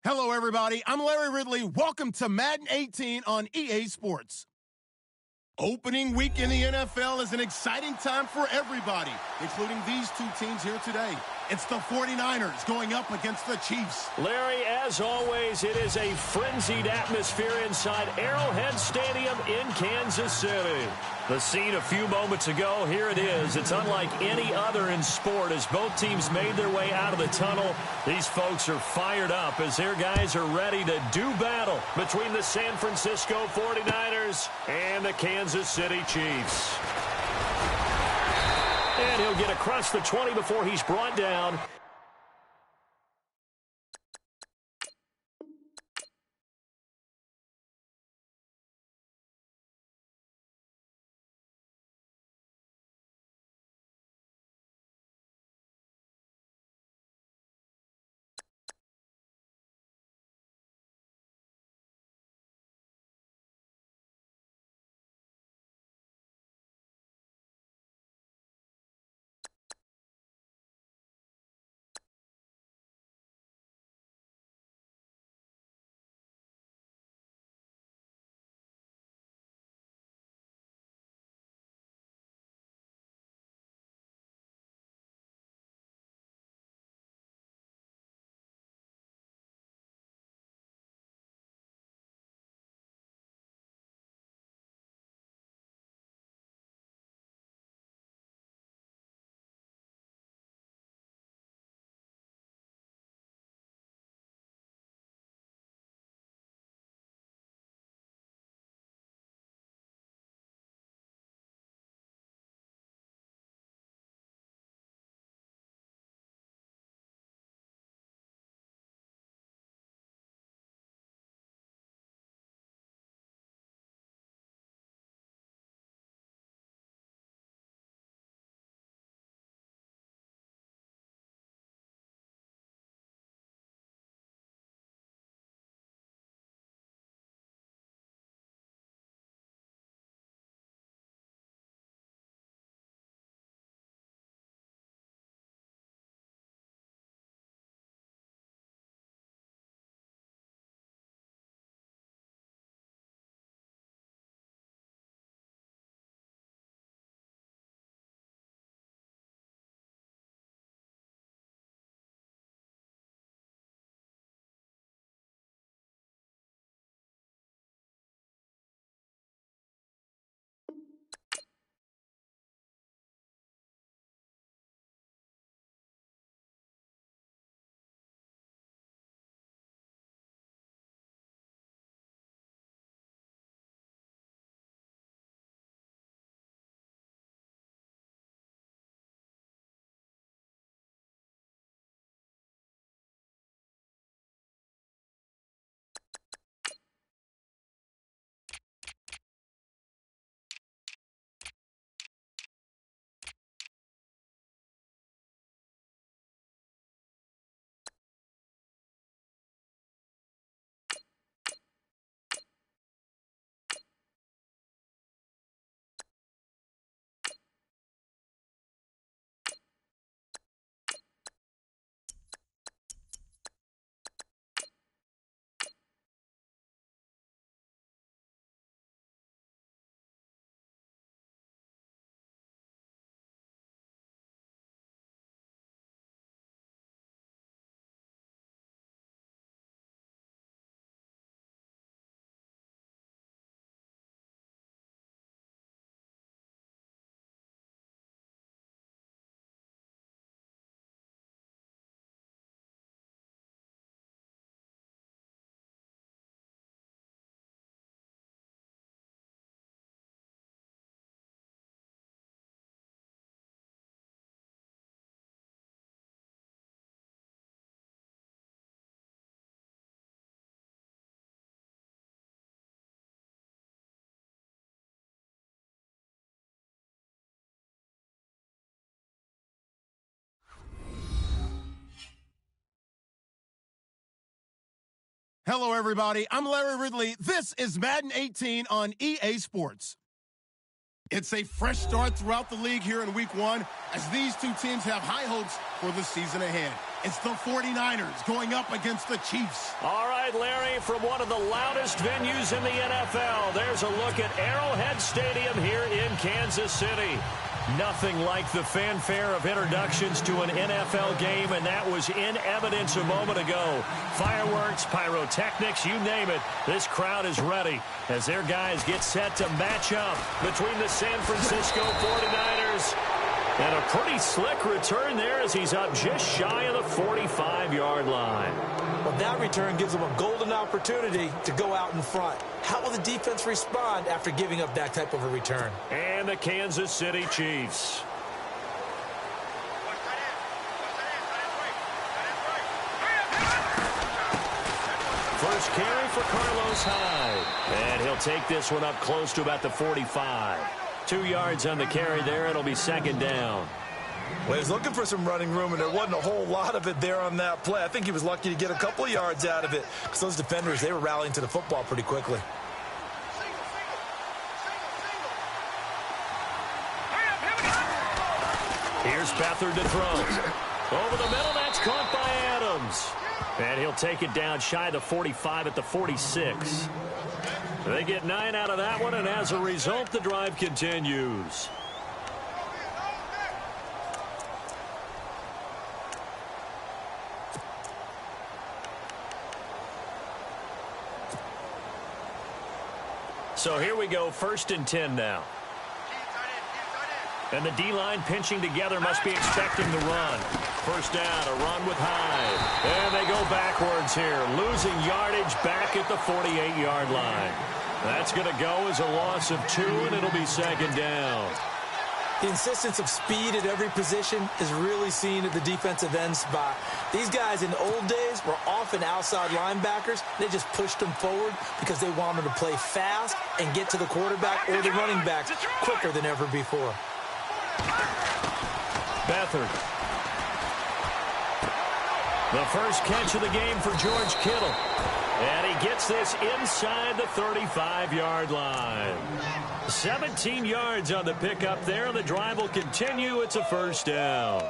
Hello, everybody. I'm Larry Ridley. Welcome to Madden 18 on EA Sports. Opening week in the NFL is an exciting time for everybody, including these two teams here today. It's the 49ers going up against the Chiefs. Larry, as always, it is a frenzied atmosphere inside Arrowhead Stadium in Kansas City. The scene a few moments ago, here it is. It's unlike any other in sport as both teams made their way out of the tunnel. These folks are fired up as their guys are ready to do battle between the San Francisco 49ers and the Kansas City Chiefs. And he'll get across the 20 before he's brought down. Hello, everybody. I'm Larry Ridley. This is Madden 18 on EA Sports. It's a fresh start throughout the league here in Week 1 as these two teams have high hopes for the season ahead. It's the 49ers going up against the Chiefs. All right, Larry, from one of the loudest venues in the NFL, there's a look at Arrowhead Stadium here in Kansas City. Nothing like the fanfare of introductions to an NFL game, and that was in evidence a moment ago. Fireworks, pyrotechnics, you name it. This crowd is ready as their guys get set to match up between the San Francisco 49ers. And a pretty slick return there as he's up just shy of the 45-yard line. Well, that return gives them a golden opportunity to go out in front. How will the defense respond after giving up that type of a return? And the Kansas City Chiefs. First carry for Carlos Hyde. And he'll take this one up close to about the 45. 2 yards on the carry there. It'll be second down. Well, he's looking for some running room, and there wasn't a whole lot of it there on that play. I think he was lucky to get a couple of yards out of it because those defenders, they were rallying to the football pretty quickly. Here's Beathard to throw. Over the middle, that's caught by Adams. And he'll take it down shy of the 45 at the 46. They get 9 out of that one, and as a result, the drive continues. So here we go, 1st and 10 now. And the D-line pinching together must be expecting the run. First down, a run with Hyde. And they go backwards here, losing yardage back at the 48-yard line. That's going to go as a loss of 2, and it'll be second down. The insistence of speed at every position is really seen at the defensive end spot. These guys in the old days were often outside linebackers. They just pushed them forward because they wanted to play fast and get to the quarterback or the running back quicker than ever before. Beathard. The first catch of the game for George Kittle. And he gets this inside the 35-yard line. 17 yards on the pickup there. The drive will continue. It's a first down.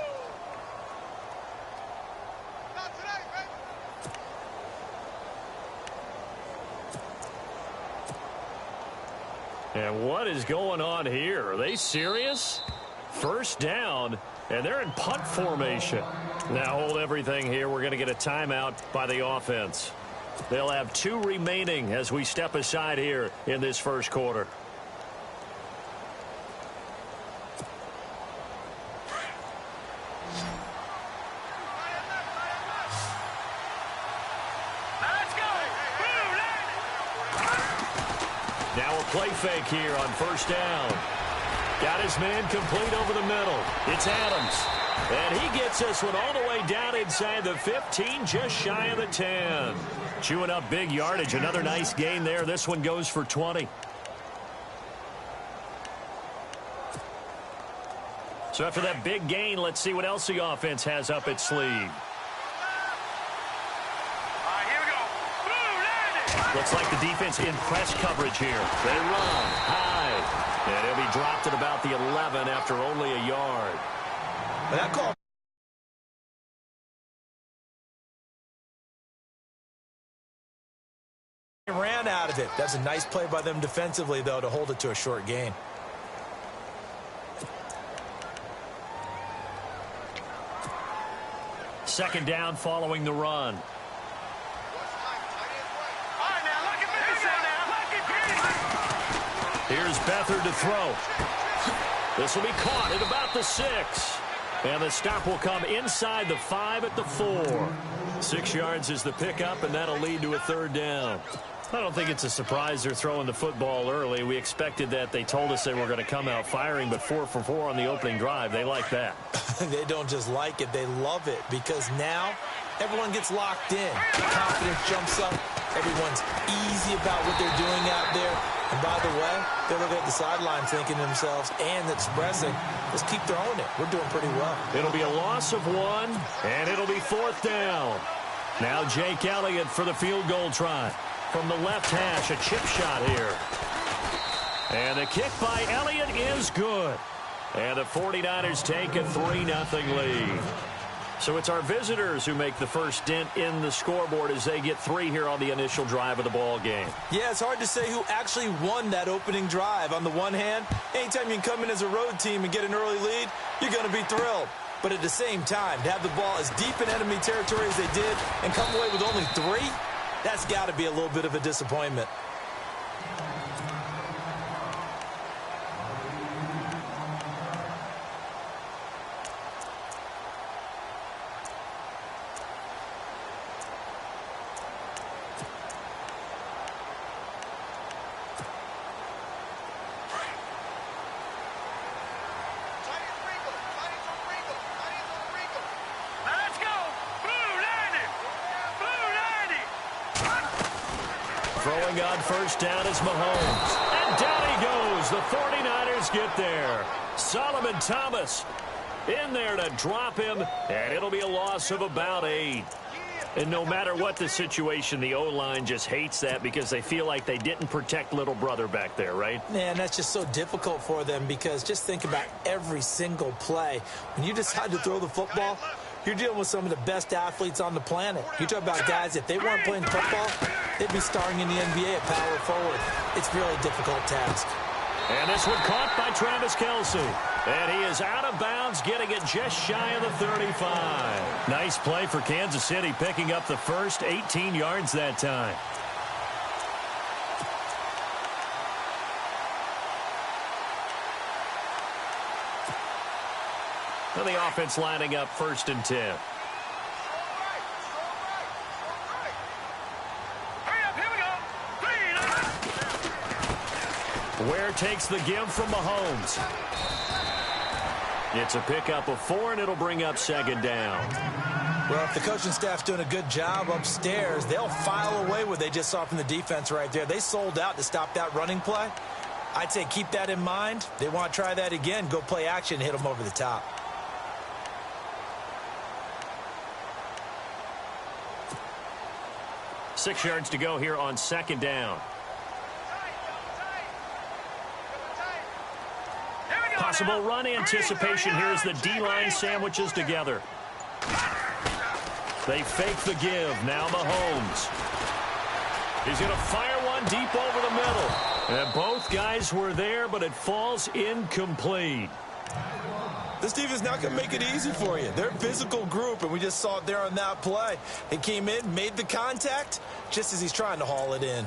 And what is going on here? Are they serious? First down, and they're in punt formation. Now hold everything here. We're going to get a timeout by the offense. They'll have 2 remaining as we step aside here in this first quarter. Now a play fake here on first down. Got his man complete over the middle. It's Adams. And he gets this one all the way down inside the 15, just shy of the 10. Chewing up big yardage. Another nice gain there. This one goes for 20. So after that big gain, let's see what else the offense has up its sleeve. Looks like the defense in press coverage here. They run high. And he'll be dropped at about the 11 after only a yard. That call. Ran out of it. That's a nice play by them defensively, though, to hold it to a short gain. Second down following the run. Here's Beathard to throw. This will be caught at about the 6. And the stop will come inside the 5 at the 4. 6 yards is the pickup, and that'll lead to a third down. I don't think it's a surprise they're throwing the football early. We expected that. They told us they were going to come out firing, but 4 for 4 on the opening drive. They like that. They don't just like it. They love it because now everyone gets locked in. Confidence jumps up. Everyone's easy about what they're doing out there. And by the way, they're looking at the sideline thinking to themselves and expressing, let's keep throwing it. We're doing pretty well. It'll be a loss of 1, and it'll be 4th down. Now Jake Elliott for the field goal try. From the left hash, a chip shot here. And the kick by Elliott is good. And the 49ers take a 3-0 lead. So it's our visitors who make the first dent in the scoreboard as they get 3 here on the initial drive of the ball game. Yeah, it's hard to say who actually won that opening drive. On the one hand, anytime you can come in as a road team and get an early lead, you're going to be thrilled. But at the same time, to have the ball as deep in enemy territory as they did and come away with only 3, that's got to be a little bit of a disappointment. Throwing on first down is Mahomes. And down he goes. The 49ers get there. Solomon Thomas in there to drop him, and it'll be a loss of about 8. And no matter what the situation, the O-line just hates that because they feel like they didn't protect little brother back there, right? Man, that's just so difficult for them because just think about every single play. When you decide to throw the football, you're dealing with some of the best athletes on the planet. You talk about guys, if they weren't playing football, they'd be starring in the NBA at power forward. It's a really difficult task. And this one caught by Travis Kelce. And he is out of bounds, getting it just shy of the 35. Nice play for Kansas City, picking up the first 18 yards that time. And the offense lining up 1st and 10. Ware takes the give from Mahomes. It's a pickup of 4, and it'll bring up 2nd down. Well, if the coaching staff's doing a good job upstairs, they'll file away what they just saw from the defense right there. They sold out to stop that running play. I'd say keep that in mind. They want to try that again. Go play action and hit them over the top. Six yards to go here on 2nd down. Possible run anticipation here as the D-line sandwiches together. They fake the give. Now Mahomes. He's going to fire one deep over the middle. And both guys were there, but it falls incomplete. This defense is not going to make it easy for you. They're a physical group, and we just saw it there on that play. They came in, made the contact, just as he's trying to haul it in.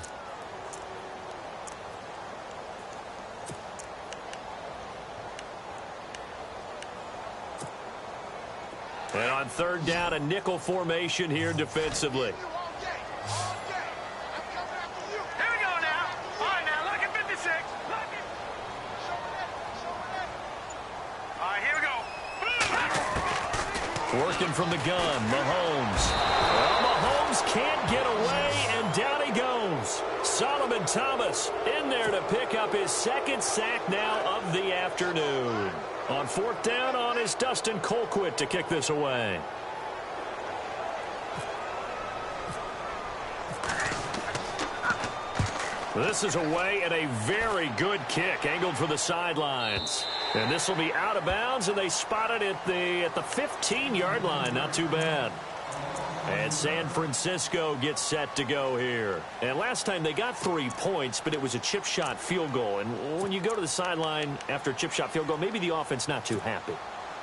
And on 3rd down, a nickel formation here defensively. Working from the gun, Mahomes. Well, Mahomes can't get away, and down he goes. Solomon Thomas in there to pick up his 2nd sack now of the afternoon. On 4th down, on is Dustin Colquitt to kick this away. This is away and a very good kick, angled for the sidelines. And this will be out of bounds, and they spot it at the 15-yard line. Not too bad. And San Francisco gets set to go here. And last time they got 3 points, but it was a chip shot field goal. And when you go to the sideline after a chip shot field goal, maybe the offense not too happy.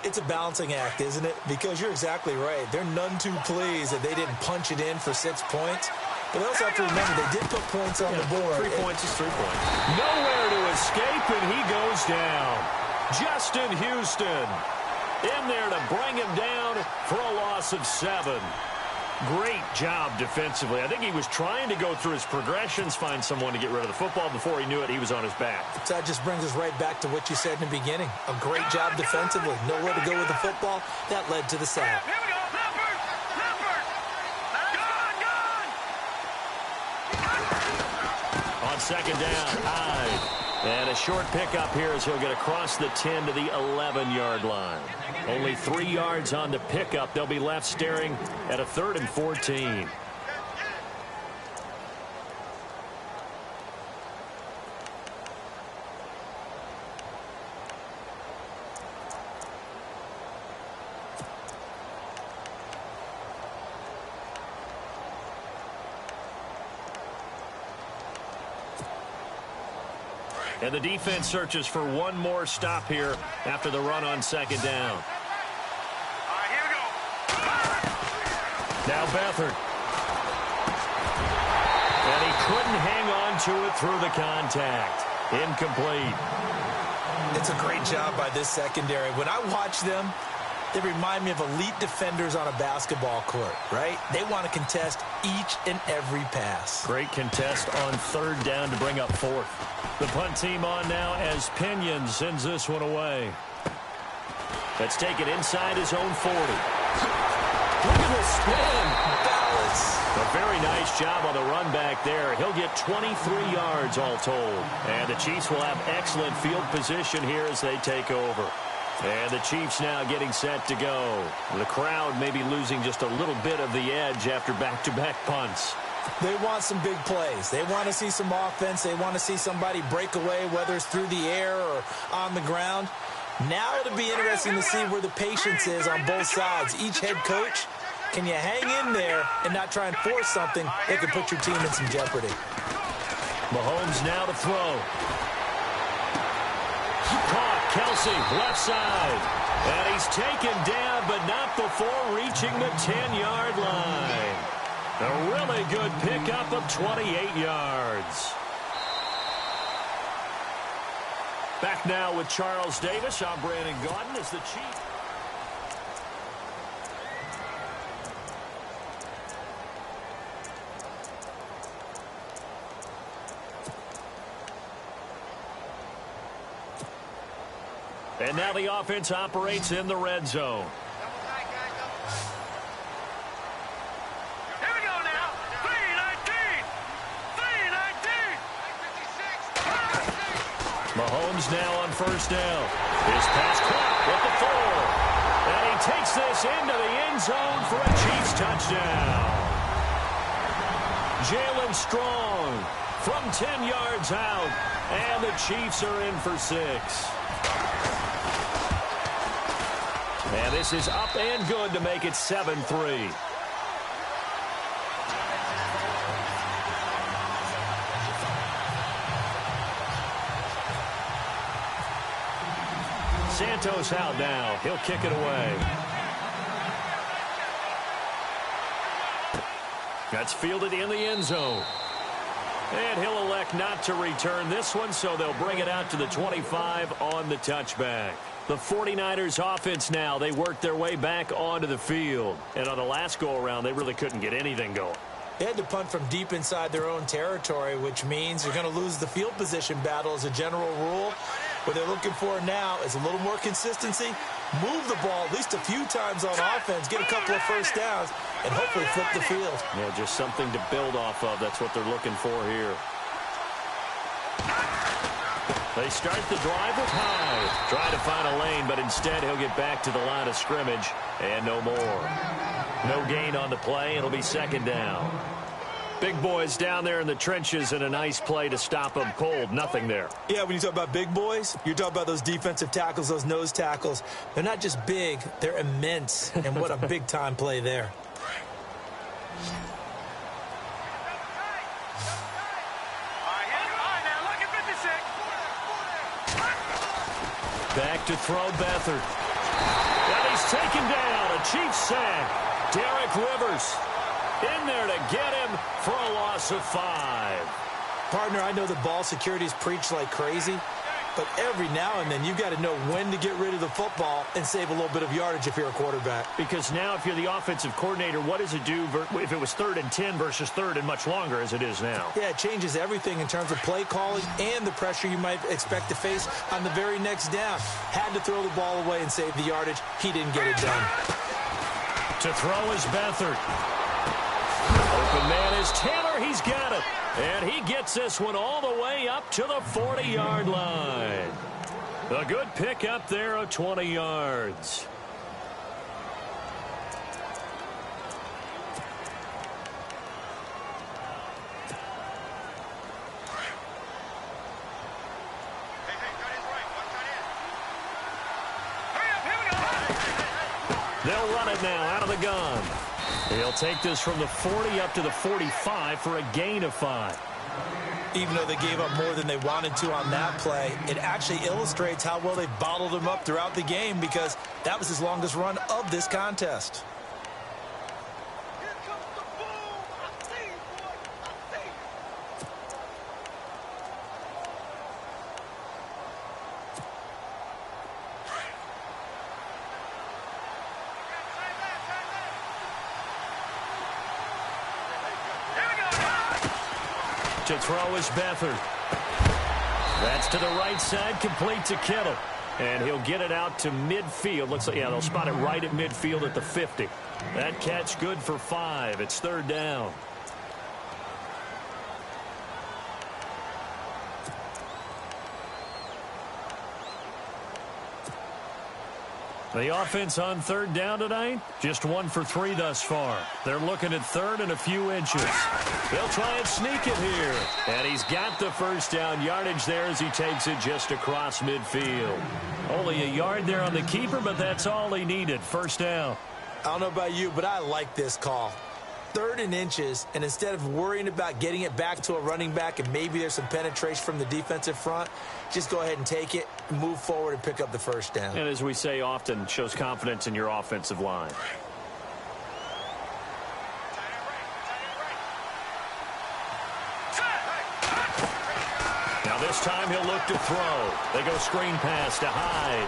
It's a balancing act, isn't it? Because you're exactly right. They're none too pleased that they didn't punch it in for 6 points. But they also have to remember they did put points on the board. 3 points is 3 points. Nowhere to escape, and he goes down. Justin Houston in there to bring him down for a loss of 7. Great job defensively. I think he was trying to go through his progressions, find someone to get rid of the football. Before he knew it, he was on his back. So that just brings us right back to what you said in the beginning. A great job defensively. Nowhere to go with the football. That led to the sack. Here we go. On 2nd down, Hyde. And a short pickup here as he'll get across the 10 to the 11-yard line. Only 3 yards on the pickup. They'll be left staring at a 3rd and 14. And the defense searches for one more stop here after the run on second down. All right, here we go. Now Beathard. And he couldn't hang on to it through the contact. Incomplete. It's a great job by this secondary. When I watch them, they remind me of elite defenders on a basketball court, right? They want to contest each and every pass. Great contest on third down to bring up fourth. The punt team on now as Pinion sends this one away. Let's take it inside his own 40. Look at the spin. Balance. A very nice job on the run back there. He'll get 23 yards all told. And the Chiefs will have excellent field position here as they take over. And the Chiefs now getting set to go. The crowd may be losing just a little bit of the edge after back-to-back punts. They want some big plays. They want to see some offense. They want to see somebody break away, whether it's through the air or on the ground. Now it'll be interesting to see where the patience is on both sides. Each head coach, can you hang in there and not try and force something that could put your team in some jeopardy? Mahomes now to throw. Caught, Kelsey, left side. And he's taken down, but not before reaching the 10-yard line. A really good pickup of 28 yards. Back now with Charles Davis. I'm Brandon Gaudin as the Chiefs. And now the offense operates in the red zone. Here we go now. 3-19. 3-19. Mahomes now on first down. His pass caught with the 4. And he takes this into the end zone for a Chiefs touchdown. Jalen Strong from 10 yards out. And the Chiefs are in for 6. And this is up and good to make it 7-3. Santos out now. He'll kick it away. That's fielded in the end zone. And he'll elect not to return this one, so they'll bring it out to the 25 on the touchback. The 49ers offense now, they worked their way back onto the field. And on the last go-around, they really couldn't get anything going. They had to punt from deep inside their own territory, which means you're going to lose the field position battle as a general rule. What they're looking for now is a little more consistency, move the ball at least a few times on offense, get a couple of first downs, and hopefully flip the field. Yeah, just something to build off of. That's what they're looking for here. They start the drive with Hyde. Trying to find a lane, but instead he'll get back to the line of scrimmage, and no more. No gain on the play. It'll be second down. Big boys down there in the trenches, and a nice play to stop them cold. Nothing there. Yeah, when you talk about big boys, you're talking about those defensive tackles, those nose tackles. They're not just big, they're immense. And what a big-time play there. Back to throw Beathard. And he's taken down. A Chiefs sack. Derek Rivers in there to get him for a loss of 5. Partner, I know the ball security's preached like crazy, but every now and then you've got to know when to get rid of the football and save a little bit of yardage if you're a quarterback. Because now if you're the offensive coordinator, what does it do if it was 3rd and 10 versus 3rd and much longer as it is now? Yeah, it changes everything in terms of play calling and the pressure you might expect to face on the very next down. Had to throw the ball away and save the yardage. He didn't get it done. To throw is Beathard. Open man is Taylor. He's got it. And he gets this one all the way up to the 40-yard line. A good pick up there of 20 yards. They'll run it now out of the gun. He'll take this from the 40 up to the 45 for a gain of 5. Even though they gave up more than they wanted to on that play, it actually illustrates how well they bottled them up throughout the game because that was his longest run of this contest. To throw is Beathard. That's to the right side, complete to Kittle. And he'll get it out to midfield. Looks like, yeah, they'll spot it right at midfield at the 50. That catch good for 5. It's 3rd down. The offense on 3rd down tonight, just 1 for 3 thus far. They're looking at 3rd and a few inches. They'll try and sneak it here. And he's got the 1st down yardage there as he takes it just across midfield. Only a yard there on the keeper, but that's all he needed. 1st down. I don't know about you, but I like this call. 3rd and inches, and instead of worrying about getting it back to a running back and maybe there's some penetration from the defensive front, just go ahead and take it, move forward, and pick up the 1st down. And as we say often, shows confidence in your offensive line. Now this time he'll look to throw. They go screen pass to Hyde.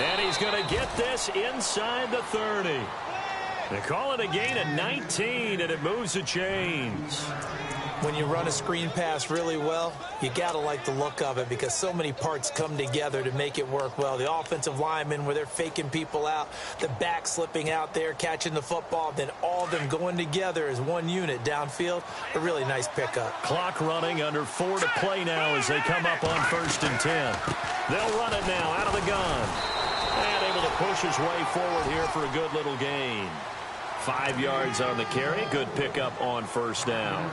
And he's going to get this inside the 30. They call it a gain of 19, and it moves the chains. When you run a screen pass really well, you got to like the look of it because so many parts come together to make it work well. The offensive linemen, where they're faking people out, the back slipping out there, catching the football, then all of them going together as one unit downfield. A really nice pickup. Clock running, under 4 to play now as they come up on 1st and 10. They'll run it now out of the gun. And able to push his way forward here for a good little gain. 5 yards on the carry. Good pickup on 1st down.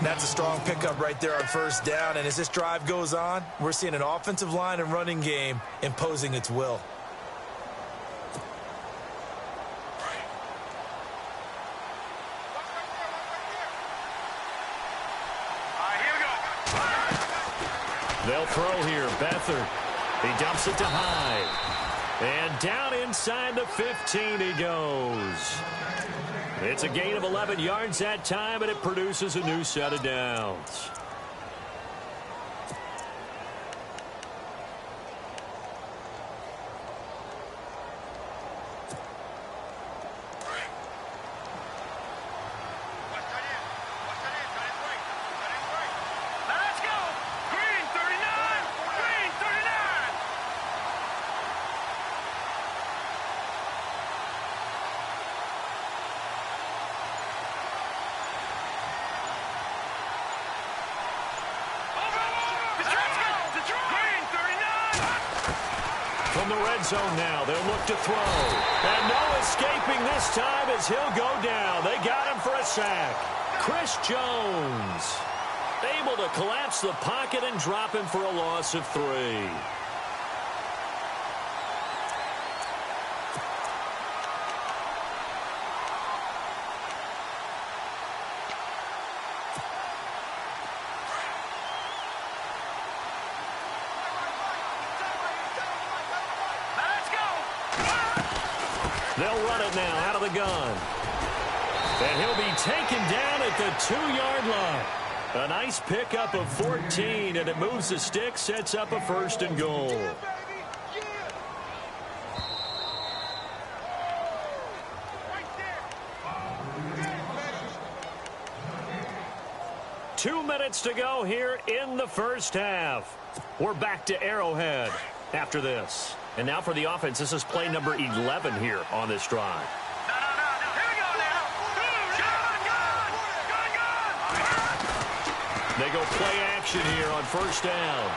That's a strong pickup right there on 1st down. And as this drive goes on, we're seeing an offensive line and running game imposing its will. Here we go. They'll throw here. Beathard. He dumps it to Hyde. And down inside the 15 he goes. It's a gain of 11 yards that time, and it produces a new set of downs. Let's go. Green 39. Green 39. From the red zone now, they'll look to throw. And no escaping this time as he'll go down. They got him for a sack. Chris Jones able to collapse the pocket and drop him for a loss of 3. They'll run it now out of the gun. And he'll be taken down at the 2-yard line. A nice pickup of 14, and it moves the stick, sets up a 1st and goal. Yeah. 2 minutes to go here in the 1st half. We're back to Arrowhead after this. And now for the offense, this is play number 11 here on this drive. No. Here we go now. Gun. They go play action here on 1st down.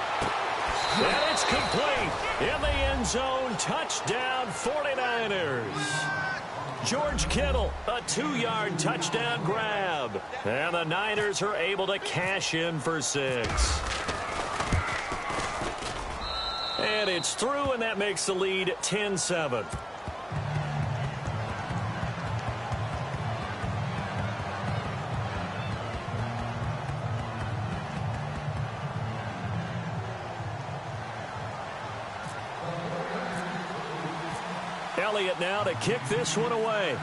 And it's complete. In the end zone, touchdown 49ers. George Kittle, a 2-yard touchdown grab. And the Niners are able to cash in for 6. And it's through, and that makes the lead 10-7. Elliott now to kick this one away.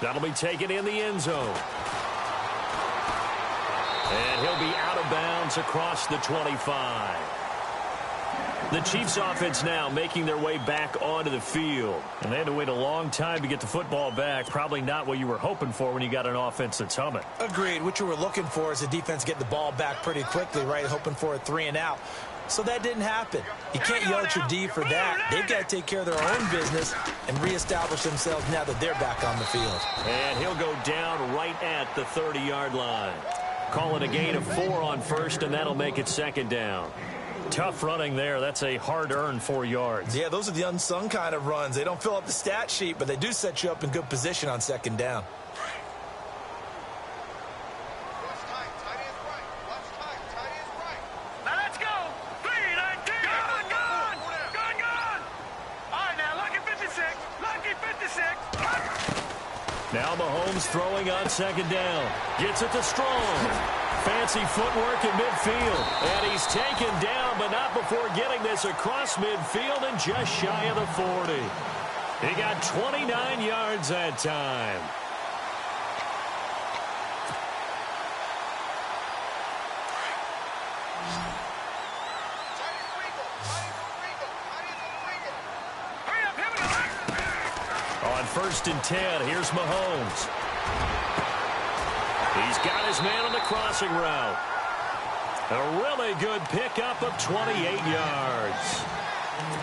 That'll be taken in the end zone. And he'll be out of bounds across the 25. The Chiefs offense now making their way back onto the field. And they had to wait a long time to get the football back. Probably not what you were hoping for when you got an offense that's humming. Agreed. What you were looking for is the defense getting the ball back pretty quickly, right? Hoping for a 3 and out. So that didn't happen. You can't yell at your D for that. They've got to take care of their own business and reestablish themselves now that they're back on the field. And he'll go down right at the 30-yard line. Call it a gain of 4 on first, and that'll make it second down. Tough running there. That's a hard-earned 4 yards. Yeah, those are the unsung kind of runs. They don't fill up the stat sheet, but they do set you up in good position on second down. Now let's go. 3-19. Gone. All right, now lucky 56. Lucky 56. Now Mahomes throwing on second down. Gets it to Strong. Fancy footwork in midfield. And he's taken down, but not before getting this across midfield and just shy of the 40. He got 29 yards that time. On 1st and 10, here's Mahomes. He's got his man on the crossing route. A really good pickup of 28 yards.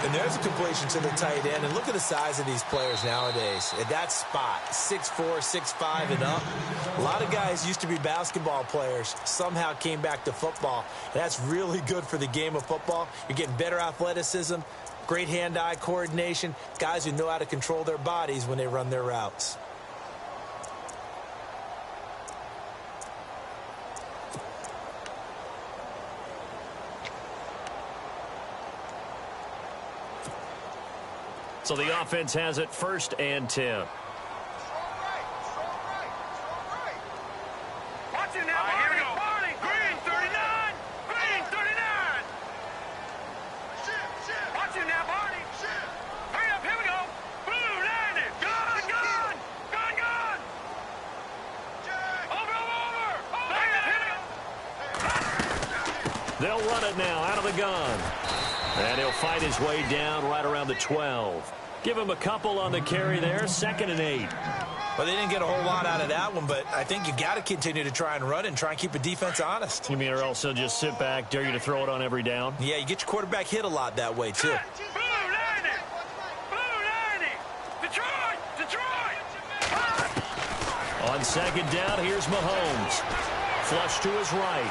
And there's a completion to the tight end. And look at the size of these players nowadays. At that spot, 6'4", 6'5", and up. A lot of guys used to be basketball players, somehow came back to football. And that's really good for the game of football. You're getting better athleticism, great hand-eye coordination, guys who know how to control their bodies when they run their routes. So the offense has it 1st and 10. Watch it now, Barney. Green 39. Green 39. Watch it now, Barney. Hurry up, here we go. Blue 90. Gone. Over. They'll run it now out of the gun. And he'll fight his way down right around the 12. Give him a couple on the carry there, 2nd and 8. Well, they didn't get a whole lot out of that one, but I think you got to continue to try and run and try and keep the defense honest. You mean or else he'll just sit back, dare you to throw it on every down? Yeah, you get your quarterback hit a lot that way, too. Blue 90. Detroit. On 2nd down, here's Mahomes. Flush to his right.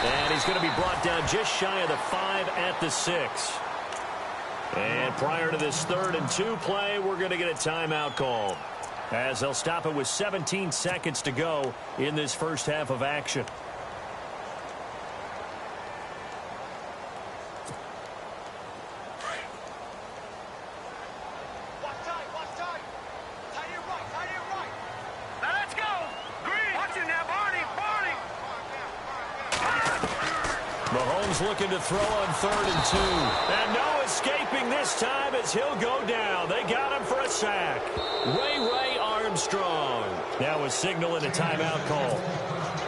And he's going to be brought down just shy of the 5 at the 6. And prior to this 3rd and 2 play, we're going to get a timeout called, as they'll stop it with 17 seconds to go in this first half of action. Now let's go. Green. Watch it now, Barney. Mahomes looking to throw on 3rd and 2. And no escaping this time as he'll go down. They got him for a sack. Ray Armstrong. Now a signal and a timeout call,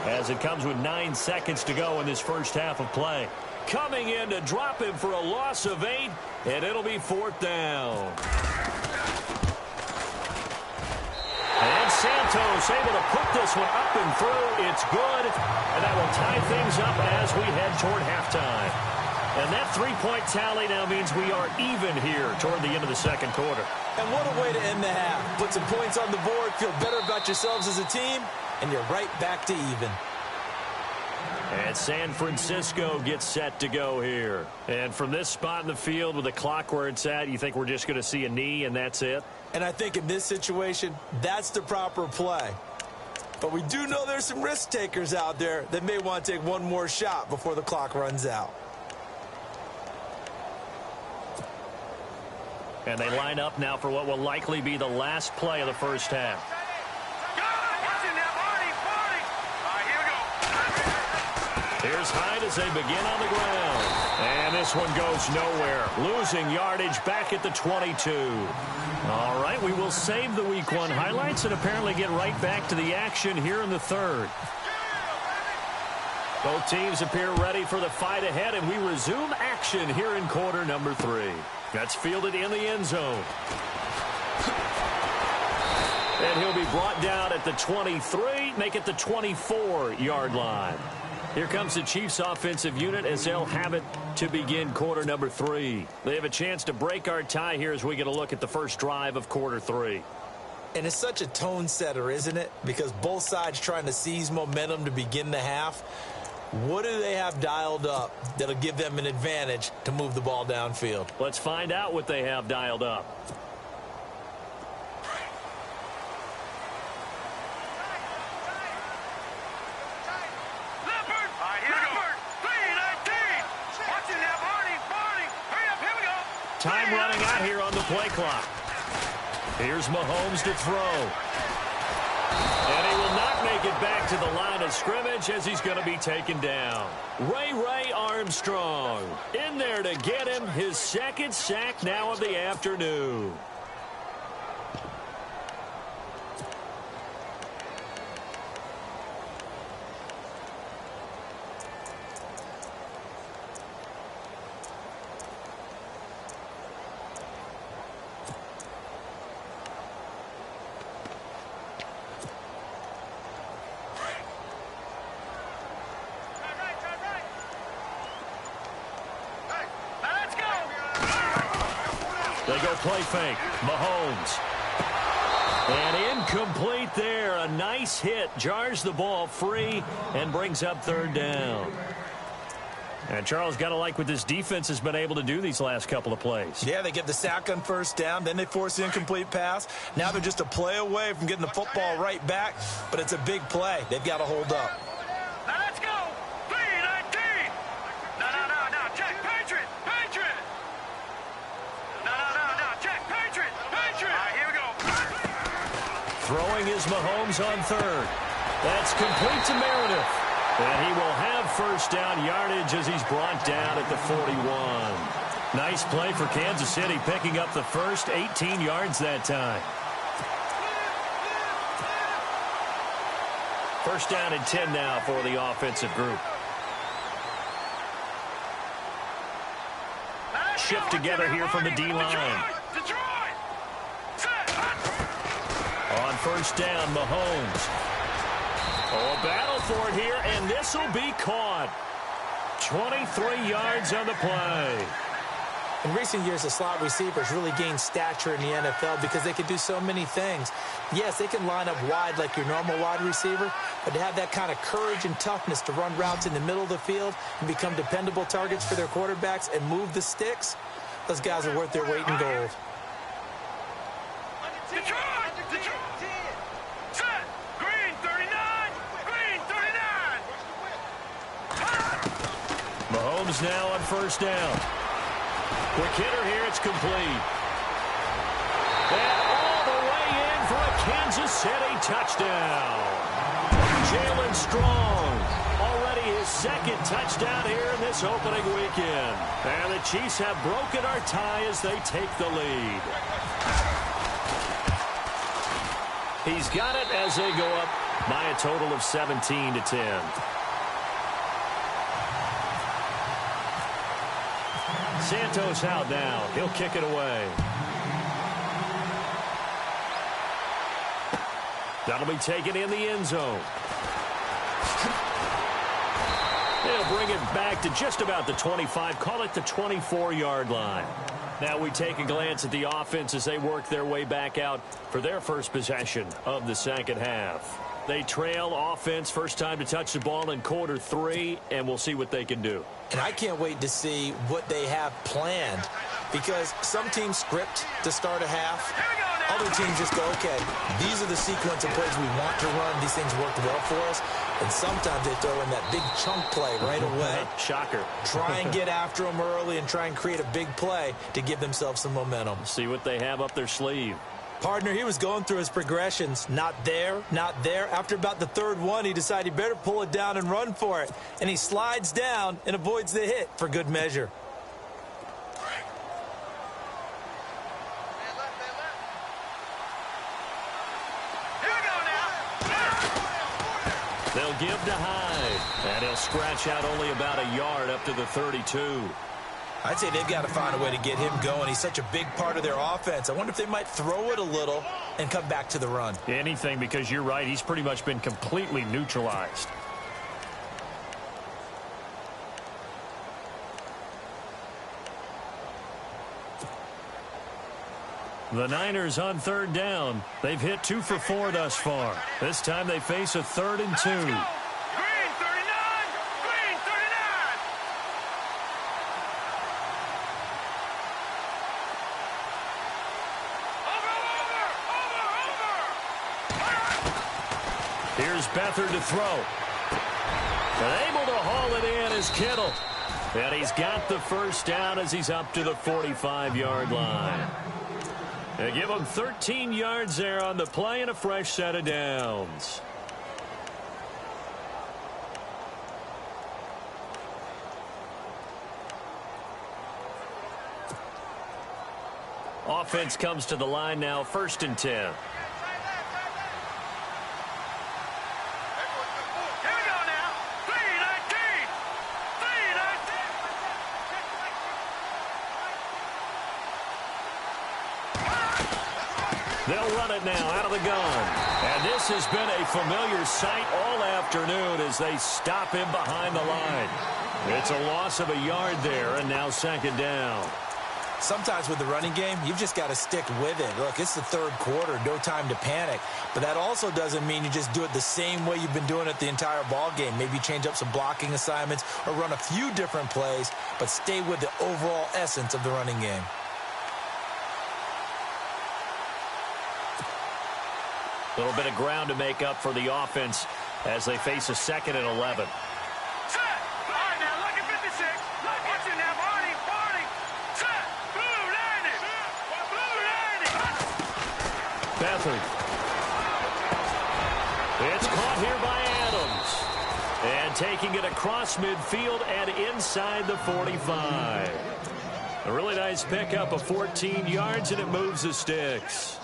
as it comes with 9 seconds to go in this first half of play. Coming in to drop him for a loss of 8, and it'll be 4th down. And Santos able to put this one up and through. It's good, and that will tie things up as we head toward halftime. And that 3-point tally now means we are even here toward the end of the 2nd quarter. And what a way to end the half. Put some points on the board, feel better about yourselves as a team, and you're right back to even. And San Francisco gets set to go here. And from this spot in the field with the clock where it's at, you think we're just going to see a knee and that's it? And I think in this situation, that's the proper play. But we do know there's some risk takers out there that may want to take one more shot before the clock runs out. And they line up now for what will likely be the last play of the first half. Here's Hyde as they begin on the ground. And this one goes nowhere. Losing yardage back at the 22. All right, we will save the Week 1 highlights and apparently get right back to the action here in the third. Both teams appear ready for the fight ahead, and we resume action here in quarter number 3. That's fielded in the end zone. And he'll be brought down at the 23, make it the 24-yard line. Here comes the Chiefs offensive unit as they'll have it to begin quarter number 3. They have a chance to break our tie here as we get a look at the first drive of quarter 3. And it's such a tone setter, isn't it? Because both sides trying to seize momentum to begin the half. What do they have dialed up that'll give them an advantage to move the ball downfield? Let's find out what they have dialed up. Time running out here on the play clock. Here's Mahomes to throw. And he will not make it back to the line of scrimmage as he's going to be taken down. Ray Armstrong in there to get him his second sack now of the afternoon. They go play fake. Mahomes. And incomplete there. A nice hit. Jars the ball free and brings up third down. And Charles, got to like what this defense has been able to do these last couple of plays. Yeah, they get the sack on first down. Then they force the incomplete pass. Now they're just a play away from getting the football right back. But it's a big play. They've got to hold up. Now let's go. 3-19. No. Check. Patriot. No. Check. Patriot. All right, here we go. Throwing is Mahomes on third. That's complete to Meredith. And he will have first down yardage as he's brought down at the 41. Nice play for Kansas City, picking up the first 18 yards that time. First down and 10 now for the offensive group. Shift together here from the D-line. On first down, Mahomes. Oh, a battle for it here, and this will be caught. 23 yards on the play. In recent years, the slot receivers really gained stature in the NFL because they can do so many things. Yes, they can line up wide like your normal wide receiver, but to have that kind of courage and toughness to run routes in the middle of the field and become dependable targets for their quarterbacks and move the sticks, those guys are worth their weight in gold. Mahomes now on first down. Quick hitter here, it's complete. And all the way in for a Kansas City touchdown. Jalen Strong, already his second touchdown here in this opening weekend. And the Chiefs have broken our tie as they take the lead. He's got it as they go up by a total of 17-10. Santos out now. He'll kick it away. That'll be taken in the end zone. They'll bring it back to just about the 25. Call it the 24-yard line. Now we take a glance at the offense as they work their way back out for their first possession of the second half. They trail offense, first time to touch the ball in quarter 3, and we'll see what they can do. And I can't wait to see what they have planned, because some teams script to start a half. Other teams just go, okay, these are the sequence of plays we want to run. These things worked well for us. And sometimes they throw in that big chunk play right away. Shocker. Try and get after them early and try and create a big play to give themselves some momentum. See what they have up their sleeve. Partner, he was going through his progressions. Not there, not there. After about the third one, he decided he better pull it down and run for it. And he slides down and avoids the hit for good measure. They'll give to Hyde, and he'll scratch out only about a yard up to the 32. I'd say they've got to find a way to get him going. He's such a big part of their offense. I wonder if they might throw it a little and come back to the run. Anything, because you're right. He's pretty much been completely neutralized. The Niners on third down. They've hit 2 for 4 thus far. This time they face a 3rd and 2. Green 39! Green 39! Over! Here's Beathard to throw. And able to haul it in is Kittle. And he's got the first down as he's up to the 45-yard line. They give him 13 yards there on the play and a fresh set of downs. Offense comes to the line now, 1st and 10. They'll run it now out of the gun. And this has been a familiar sight all afternoon as they stop him behind the line. It's a loss of a yard there, and now 2nd down. Sometimes with the running game, you've just got to stick with it. Look, it's the 3rd quarter, no time to panic. But that also doesn't mean you just do it the same way you've been doing it the entire ball game. Maybe change up some blocking assignments or run a few different plays, but stay with the overall essence of the running game. A little bit of ground to make up for the offense as they face a 2nd and 11. Set! All right, now, look at 56. Look at you now, Barney, Barney. Set! Blue 90. Blue 90. Beathard. It's caught here by Adams. And taking it across midfield and inside the 45. A really nice pickup of 14 yards, and it moves the sticks.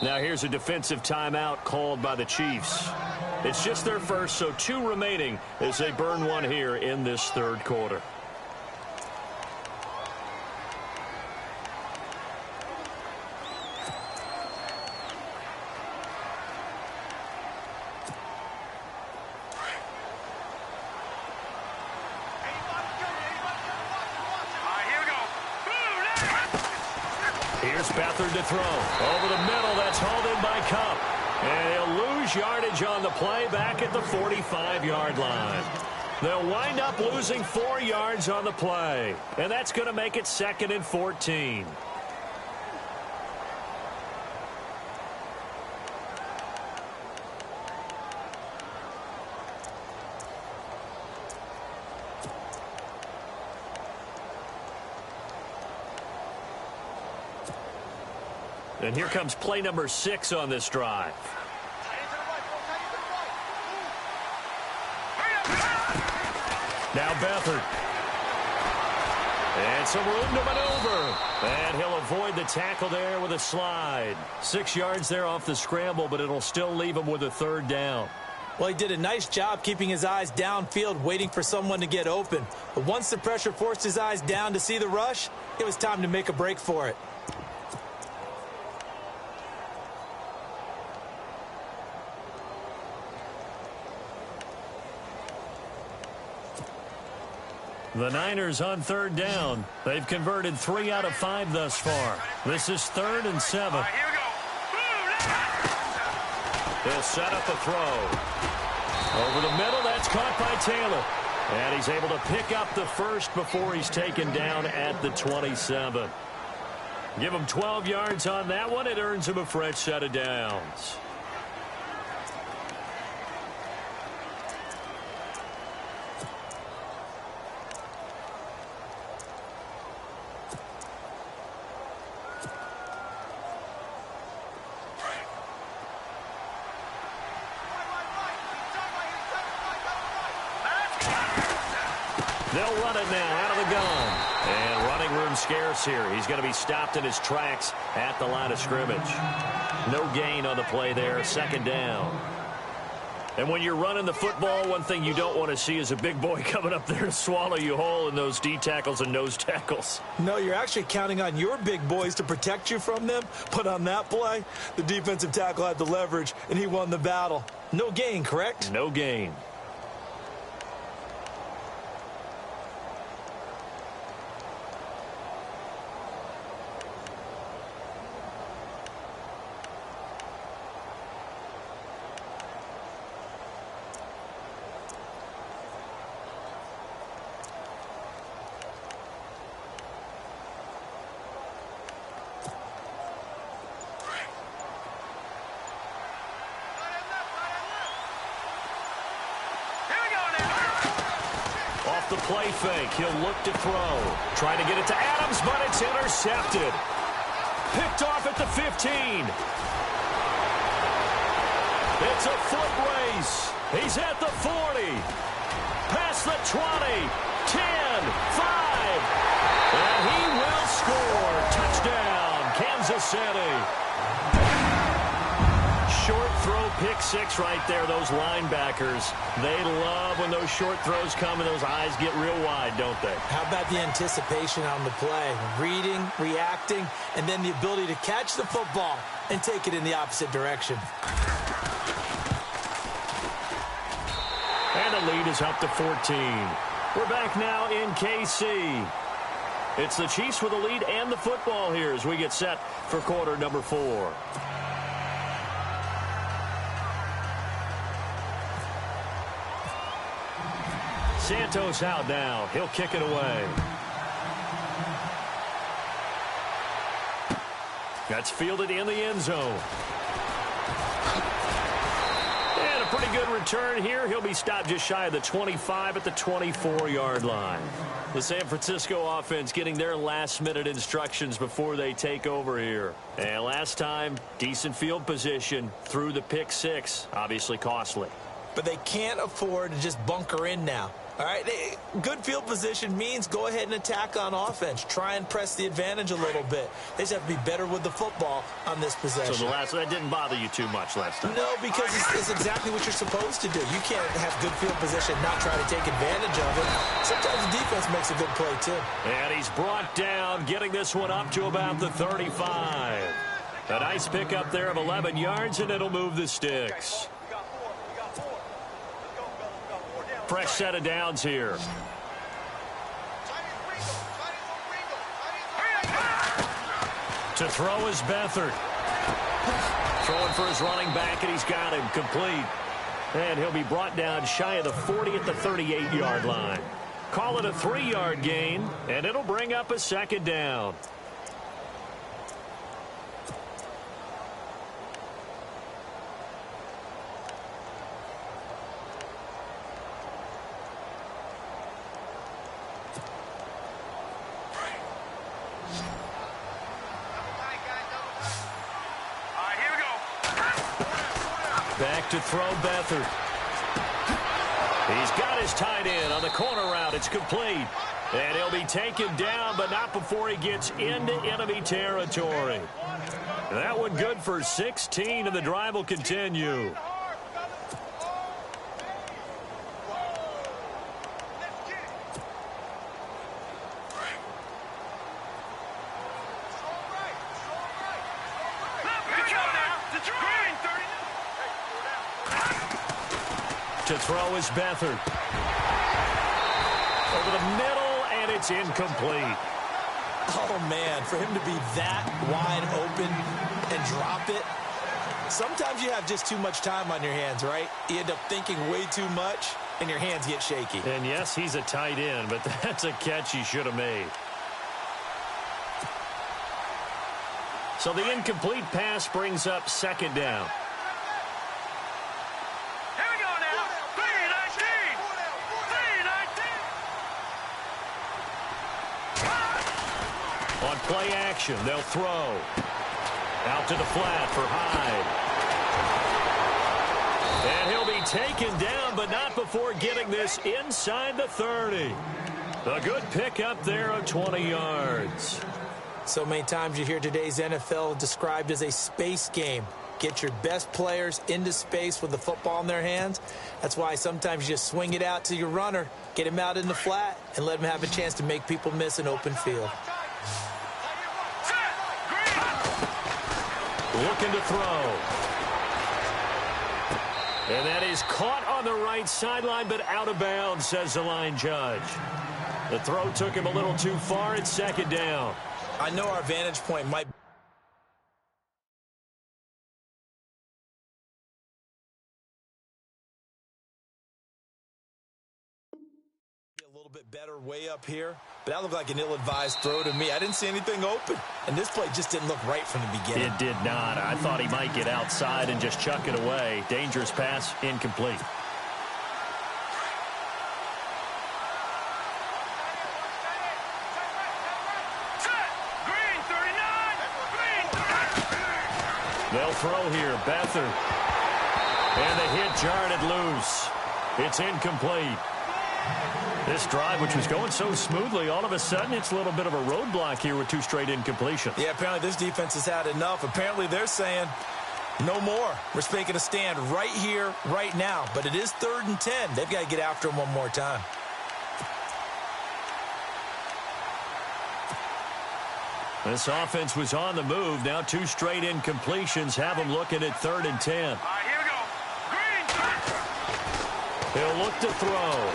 Now here's a defensive timeout called by the Chiefs. It's just their first, so 2 remaining as they burn one here in this 3rd quarter. Here's Beathard to throw. Over the middle, that's hauled in by Cup. And he'll lose yardage on the play back at the 45-yard line. They'll wind up losing 4 yards on the play. And that's going to make it 2nd and 14. And here comes play number 6 on this drive. Now Beathard. And some room to maneuver. And he'll avoid the tackle there with a slide. 6 yards there off the scramble, but it'll still leave him with a 3rd down. Well, he did a nice job keeping his eyes downfield, waiting for someone to get open. But once the pressure forced his eyes down to see the rush, it was time to make a break for it. The Niners on 3rd down. They've converted 3 out of 5 thus far. This is 3rd and 7. All right, here we go. They'll set up a throw. Over the middle, that's caught by Taylor. And he's able to pick up the first before he's taken down at the 27. Give him 12 yards on that one. It earns him a fresh set of downs. They'll run it now out of the gun. And running room scarce here. He's going to be stopped in his tracks at the line of scrimmage. No gain on the play there. Second down. And when you're running the football, one thing you don't want to see is a big boy coming up there to swallow you whole in those D tackles and nose tackles. No, you're actually counting on your big boys to protect you from them. But on that play, the defensive tackle had the leverage, and he won the battle. No gain, correct? No gain. The play fake. He'll look to throw. Trying to get it to Adams, but it's intercepted. Picked off at the 15. It's a foot race. He's at the 40. Past the 20. 10. 5. And he will score. Touchdown, Kansas City. Short throw, pick six right there. Those linebackers, they love when those short throws come and those eyes get real wide, don't they? How about the anticipation on the play? Reading, reacting, and then the ability to catch the football and take it in the opposite direction. And the lead is up to 14. We're back now in KC. It's the Chiefs with the lead and the football here as we get set for quarter number 4. Santos out now. He'll kick it away. That's fielded in the end zone. And a pretty good return here. He'll be stopped just shy of the 25 at the 24-yard line. The San Francisco offense getting their last-minute instructions before they take over here. And last time, decent field position through the pick six. Obviously costly. But they can't afford to just bunker in now. All right, good field position means go ahead and attack on offense. Try and press the advantage a little bit. They just have to be better with the football on this possession. So that didn't bother you too much last time? No, because it's exactly what you're supposed to do. You can't have good field position and not try to take advantage of it. Sometimes the defense makes a good play, too. And he's brought down, getting this one up to about the 35. A nice pickup there of 11 yards, and it'll move the sticks. Fresh set of downs here. To throw is Beathard. Throwing for his running back, and he's got him complete. And he'll be brought down shy of the 40 at the 38-yard line. Call it a 3-yard gain, and it'll bring up a second down. Back to throw Beathard. He's got his tight end on the corner route. It's complete. And he'll be taken down, but not before he gets into enemy territory. That one good for 16, and the drive will continue. To throw is Beathard. Over the middle, and it's incomplete. Oh, man, for him to be that wide open and drop it. Sometimes you have just too much time on your hands, right? You end up thinking way too much, and your hands get shaky. And, yes, he's a tight end, but that's a catch he should have made. So the incomplete pass brings up second down. On play action, they'll throw. Out to the flat for Hyde. And he'll be taken down, but not before getting this inside the 30. A good pickup there of 20 yards. So many times you hear today's NFL described as a space game. Get your best players into space with the football in their hands. That's why sometimes you just swing it out to your runner, get him out in the flat, and let him have a chance to make people miss an open field. Looking to throw. And that is caught on the right sideline, but out of bounds, says the line judge. The throw took him a little too far. It's second down. I know our vantage point might be a little bit better way up here, but that looked like an ill-advised throw to me. I didn't see anything open, and this play just didn't look right from the beginning. It did not. I thought he might get outside and just chuck it away. Dangerous pass, incomplete. They'll throw here. Beathard. And the hit jarred it loose. It's incomplete. This drive, which was going so smoothly, all of a sudden it's a little bit of a roadblock here with two straight incompletions. Yeah, apparently this defense has had enough. Apparently they're saying no more. We're making a stand right here, right now. But it is 3rd and 10. They've got to get after him one more time. This offense was on the move. Now two straight incompletions have them looking at 3rd and 10. All right, here we go. Green. He'll look to throw.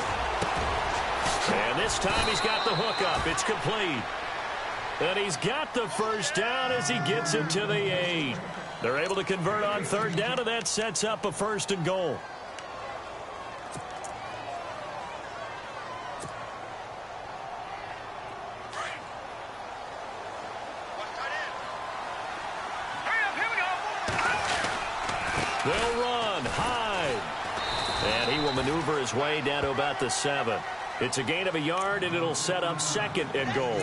And this time he's got the hook up. It's complete. And he's got the first down as he gets it to the 8. They're able to convert on 3rd down, and that sets up a 1st and goal. They'll run. Hyde. And he will maneuver his way down to about the 7. It's a gain of a yard, and it'll set up 2nd and goal.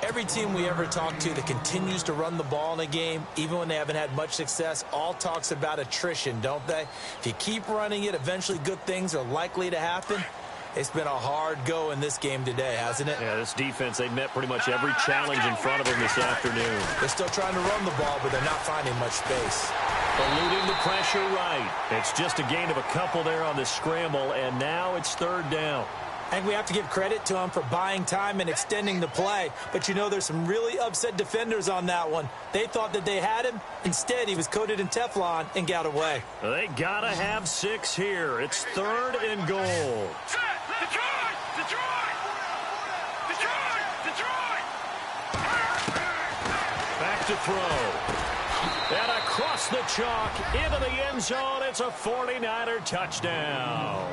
Every team we ever talk to that continues to run the ball in a game, even when they haven't had much success, all talks about attrition, don't they? If you keep running it, eventually good things are likely to happen. It's been a hard go in this game today, hasn't it? Yeah, this defense, they met pretty much every challenge in front of them this afternoon. They're still trying to run the ball, but they're not finding much space. Eluding the pressure right. It's just a gain of a couple there on the scramble, and now it's 3rd down. I think we have to give credit to him for buying time and extending the play. But, you know, there's some really upset defenders on that one. They thought that they had him. Instead, he was coated in Teflon and got away. They got to have 6 here. It's 3rd and goal. Detroit! Detroit! Detroit! Detroit! Back to throw. And across the chalk into the end zone. It's a 49er touchdown.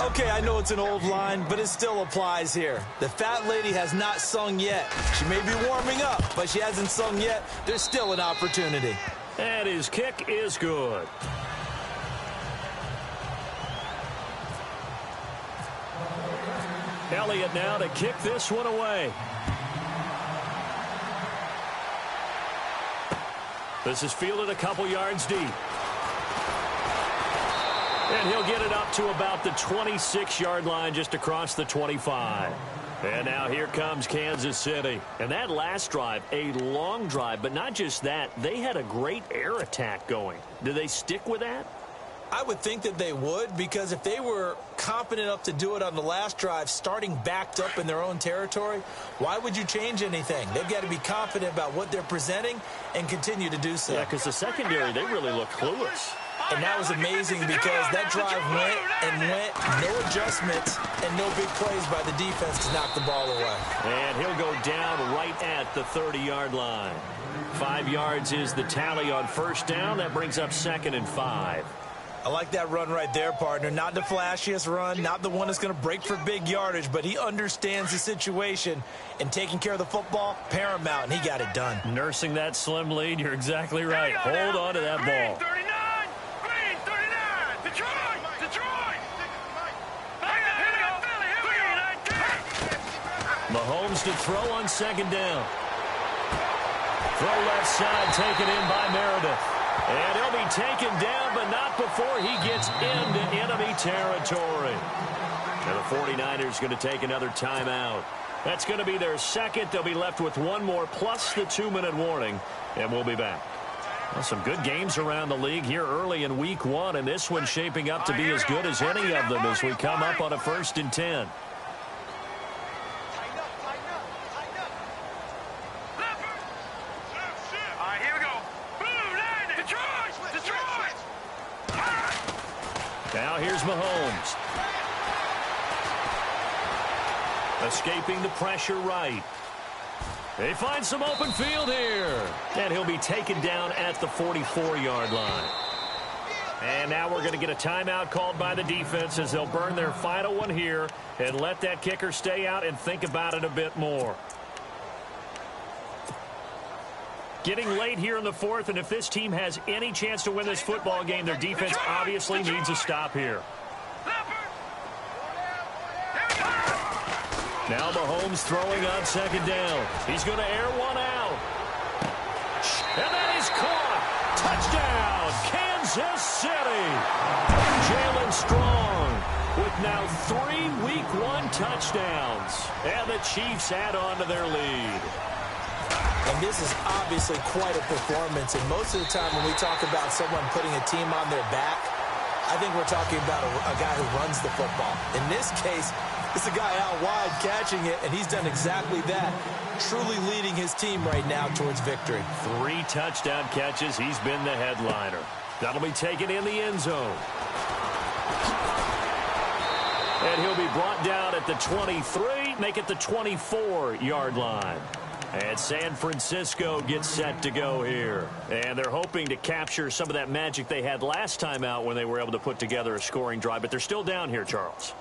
Okay, I know it's an old line, but it still applies here. The fat lady has not sung yet. She may be warming up, but she hasn't sung yet. There's still an opportunity. And his kick is good. Elliott now to kick this one away. This is fielded a couple yards deep. And he'll get it up to about the 26-yard line, just across the 25. And now here comes Kansas City. And that last drive, a long drive, but not just that. They had a great air attack going. Do they stick with that? I would think that they would, because if they were confident enough to do it on the last drive, starting backed up in their own territory, why would you change anything? They've got to be confident about what they're presenting and continue to do so. Yeah, because the secondary, they really look clueless. And that was amazing because that drive went and went, no adjustments and no big plays by the defense to knock the ball away. And he'll go down right at the 30-yard line. 5 yards is the tally on 1st down. That brings up 2nd and 5. I like that run right there, partner. Not the flashiest run, not the one that's going to break for big yardage, but he understands the situation, and taking care of the football, paramount, and he got it done. Nursing that slim lead, you're exactly right. Hold on to that ball. Green 39! Green 39! Detroit! Detroit! Mahomes to throw on 2nd down. Throw left side, taken in by Meredith. And he'll be taken down, but not before he gets into enemy territory. And the 49ers going to take another timeout. That's going to be their second. They'll be left with one more plus the 2-minute warning, and we'll be back. Well, some good games around the league here early in week 1, and this one's shaping up to be as good as any of them as we come up on a 1st and 10. Now here's Mahomes. Escaping the pressure right. They find some open field here. And he'll be taken down at the 44-yard line. And now we're going to get a timeout called by the defense as they'll burn their final one here and let that kicker stay out and think about it a bit more. Getting late here in the 4th, and if this team has any chance to win this football game, their defense obviously needs a stop here. Now Mahomes throwing on 2nd down. He's going to air one out. And that is caught. Touchdown, Kansas City. Jalen Strong with now 3 Week 1 touchdowns. And the Chiefs add on to their lead. And this is obviously quite a performance. And most of the time when we talk about someone putting a team on their back, I think we're talking about a guy who runs the football. In this case, it's a guy out wide catching it, and he's done exactly that, truly leading his team right now towards victory. 3 touchdown catches. He's been the headliner. That'll be taken in the end zone. And he'll be brought down at the 23, make it the 24-yard line. And San Francisco gets set to go here. And they're hoping to capture some of that magic they had last time out when they were able to put together a scoring drive. But they're still down here, Charles.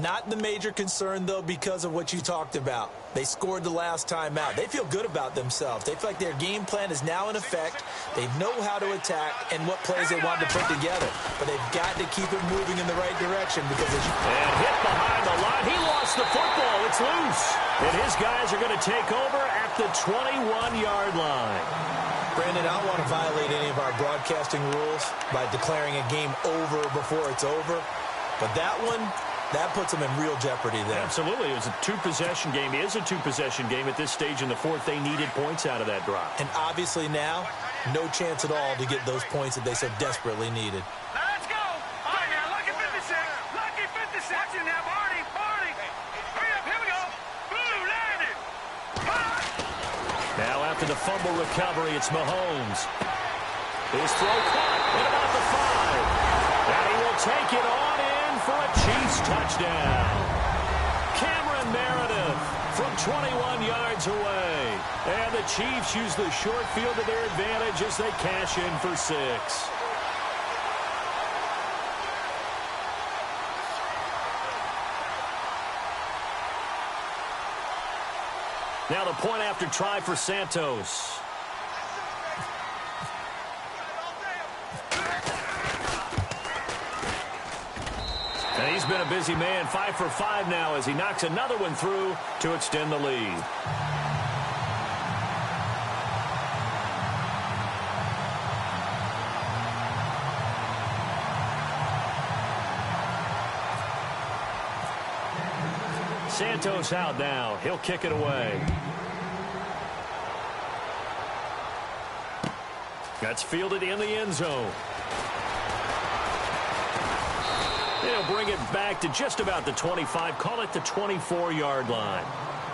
Not the major concern, though, because of what you talked about. They scored the last time out. They feel good about themselves. They feel like their game plan is now in effect. They know how to attack and what plays they want to put together. But they've got to keep it moving in the right direction because it's... And hit behind the line. He lost the football. It's loose. And his guys are going to take over at the 21-yard line. Brandon, I don't want to violate any of our broadcasting rules by declaring a game over before it's over. But that one... that puts them in real jeopardy there. Absolutely. It was a 2-possession game. It is a 2-possession game at this stage in the 4th. They needed points out of that drive. And obviously now, no chance at all to get those points that they so desperately needed. Now let's go. All right, now, lucky 56. Lucky 56. Watch it now, Barney. Hurry up, here we go. Blue, landed. Now after the fumble recovery, it's Mahomes. His throw caught at about the 5. And he will take it on in for a Chiefs touchdown. Cameron Meredith from 21 yards away. And the Chiefs use the short field to their advantage as they cash in for 6. Now the point after try for Santos. And he's been a busy man, 5 for 5 now as he knocks another one through to extend the lead. Santos out now. He'll kick it away. That's fielded in the end zone. They'll bring it back to just about the 25. Call it the 24-yard line.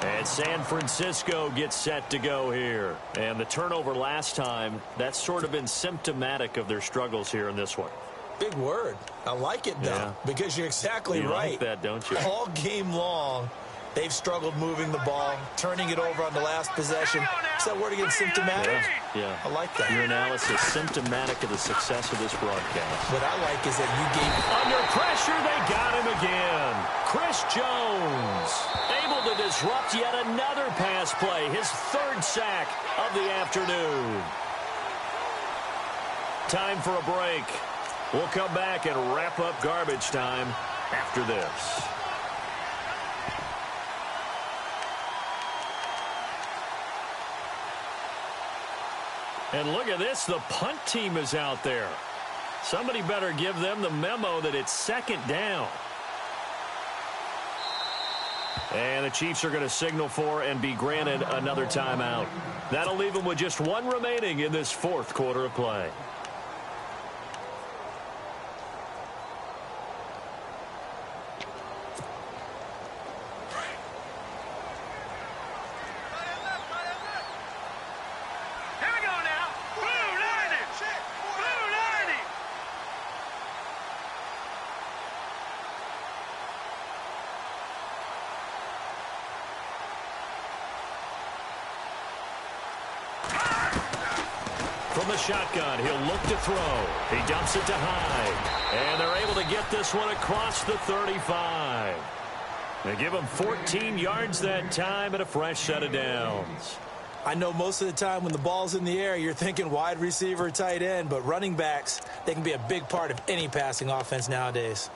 And San Francisco gets set to go here. And the turnover last time, that's sort of been symptomatic of their struggles here in this one. Big word. I like it, though, because you're exactly you right. Like that, don't you? All game long, they've struggled moving the ball, turning it over on the last possession. Is that word again, symptomatic? Yeah. I like that. Your analysis, symptomatic of the success of this broadcast. What I like is that you gave... Under pressure, they got him again. Chris Jones able to disrupt yet another pass play. His 3rd sack of the afternoon. Time for a break. We'll come back and wrap up garbage time after this. And look at this. The punt team is out there. Somebody better give them the memo that it's second down. And the Chiefs are going to signal for and be granted another timeout. That'll leave them with just one remaining in this fourth quarter of play. From the shotgun, he'll look to throw. He dumps it to Hyde. And they're able to get this one across the 35. They give him 14 yards that time and a fresh set of downs. I know most of the time when the ball's in the air, you're thinking wide receiver, tight end, but running backs, they can be a big part of any passing offense nowadays.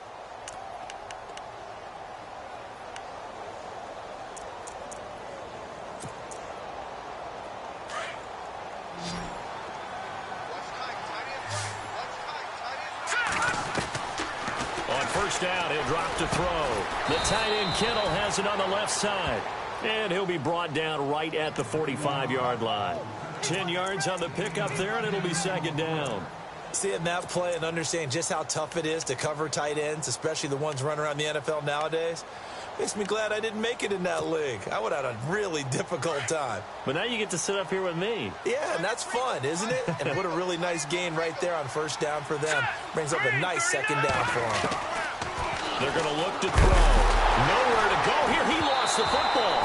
First down, he'll drop to throw. The tight end Kittle has it on the left side. And he'll be brought down right at the 45-yard line. 10 yards on the pickup there, and it'll be second down. Seeing that play and understanding just how tough it is to cover tight ends, especially the ones running around the NFL nowadays, makes me glad I didn't make it in that league. I would have had a really difficult time. But now you get to sit up here with me. Yeah, and that's fun, isn't it? And what a really nice gain right there on first down for them. Brings up a nice second down for them. They're going to look to throw. Nowhere to go here. He lost the football.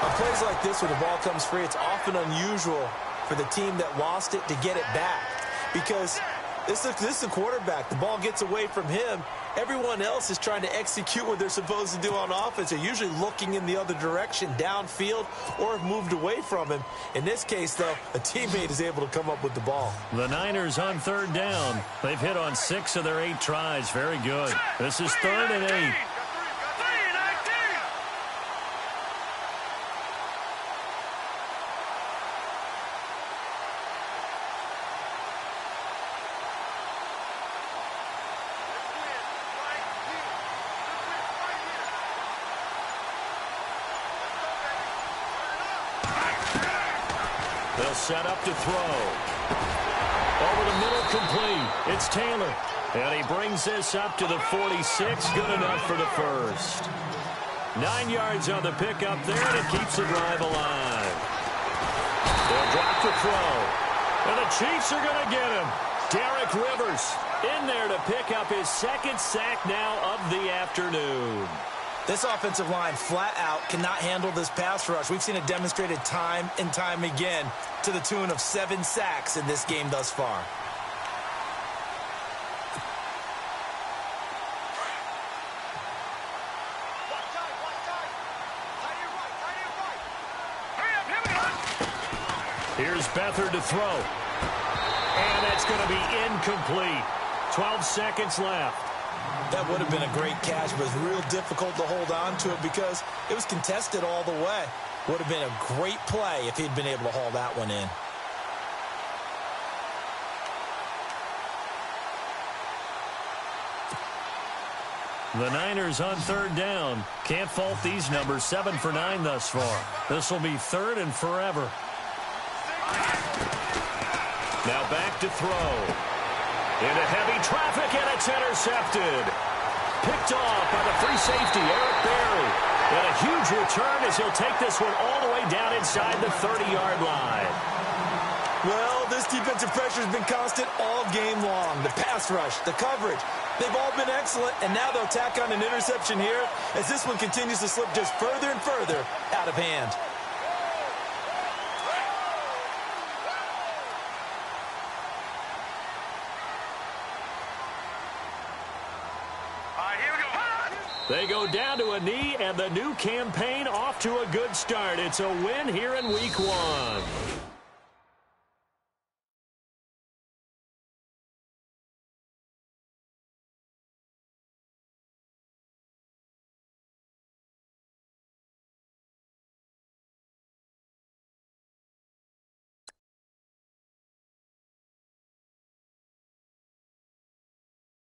On plays like this where the ball comes free, it's often unusual for the team that lost it to get it back. Because this is the quarterback. The ball gets away from him. Everyone else is trying to execute what they're supposed to do on offense. They're usually looking in the other direction, downfield, or have moved away from him. In this case, though, a teammate is able to come up with the ball. The Niners on third down. They've hit on 6 of their 8 tries. Very good. This is 3rd and 8. They'll set up to throw. Over the middle, complete. It's Taylor. And he brings this up to the 46. Good enough for the first. 9 yards on the pickup there, and it keeps the drive alive. They'll drop to throw. And the Chiefs are going to get him. Derek Rivers in there to pick up his second sack now of the afternoon. This offensive line flat out cannot handle this pass rush. We've seen it demonstrated time and time again to the tune of 7 sacks in this game thus far. Here's Beathard to throw. And that's going to be incomplete. 12 seconds left. That would have been a great catch, but it's real difficult to hold on to it because it was contested all the way. Would have been a great play if he'd been able to haul that one in. The Niners on third down. Can't fault these numbers. 7 for 9 thus far. This will be 3rd and forever. Now back to throw. Into heavy traffic, and it's intercepted. Picked off by the free safety, Eric Berry. And a huge return as he'll take this one all the way down inside the 30-yard line. Well, this defensive pressure has been constant all game long. The pass rush, the coverage, they've all been excellent, and now they'll tack on an interception here as this one continues to slip just further and further out of hand. They go down to a knee, and the new campaign off to a good start. It's a win here in Week 1.